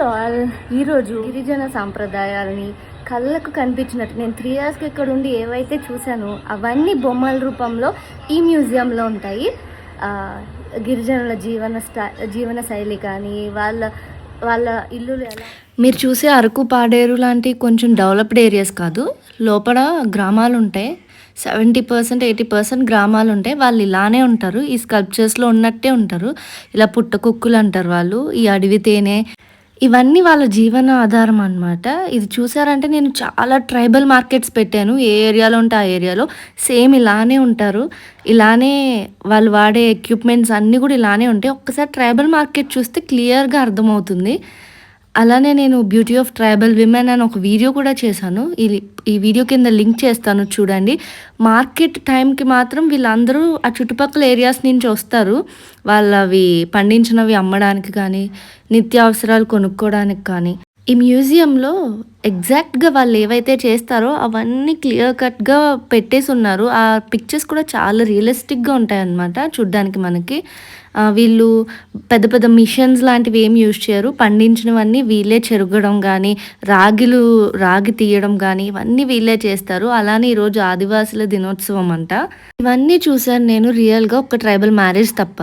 ఈరోజు గిరిజన సాంప్రదాయాలని కళ్ళకు కనిపించినట్టు నేను 3 ఇయర్స్కి ఇక్కడ ఉండి ఏవైతే చూశానో అవన్నీ బొమ్మల రూపంలో ఈ మ్యూజియంలో ఉంటాయి. గిరిజనుల జీవన శైలి కానీ వాళ్ళ వాళ్ళ ఇల్లులు ఎలా. మీరు చూసే అరకు, పాడేరు లాంటి కొంచెం డెవలప్డ్ ఏరియాస్ కాదు. లోపల గ్రామాలు ఉంటాయి. 70%, 80% గ్రామాలు ఉంటాయి. వాళ్ళు ఇలానే ఉంటారు. ఈ స్కల్ప్చర్స్‌లో ఉన్నట్టే ఉంటారు. ఇలా పుట్టకుక్కులు అంటారు వాళ్ళు. ఈ అడవి తేనె ఇవన్నీ వాళ్ళ జీవన ఆధారం అనమాట. ఇది చూసారంటే నేను చాలా ట్రైబల్ మార్కెట్స్ పెట్టాను. ఏ ఏరియాలో ఉంటే ఆ ఏరియాలో సేమ్ ఇలానే ఉంటారు. ఇలానే వాళ్ళు వాడే ఎక్విప్‌మెంట్స్ అన్నీ కూడా ఇలానే ఉంటాయి. ఒక్కసారి ట్రైబల్ మార్కెట్ చూస్తే క్లియర్‌గా అర్థమవుతుంది. అలానే నేను 'బ్యూటీ ఆఫ్ ట్రైబల్ విమెన్' అని ఒక వీడియో కూడా చేశాను. ఈ వీడియో కింద లింక్ చేస్తాను చూడండి. మార్కెట్ టైంకి మాత్రం వీళ్ళందరూ ఆ చుట్టుపక్కల ఏరియాస్ నుంచి వస్తారు. వాళ్ళవి పండించినవి అమ్మడానికి కానీ, నిత్యావసరాలు కొనుక్కోవడానికి కానీ. ఈ మ్యూజియంలో ఎగ్జాక్ట్‌గా వాళ్ళు ఏవైతే చేస్తారో అవన్నీ క్లియర్ కట్‌గా పెట్టేసున్నారు. ఆ పిక్చర్స్ కూడా చాలా రియలిస్టిక్‌గా ఉంటాయన్నమాట చూడ్డానికి మనకి. వీళ్ళు పెద్ద పెద్ద మిషన్స్ లాంటివి ఏమి యూజ్ చేయరు. పండించినవన్నీ వీళ్ళే చెరగడం గానీ, రాగి తీయడం గానీ ఇవన్నీ వీళ్ళే చేస్తారు. అలానే ఈరోజు ఆదివాసుల దినోత్సవం అంట. ఇవన్నీ చూసాను నేను రియల్‌గా, ఒక ట్రైబల్ మ్యారేజ్ తప్ప.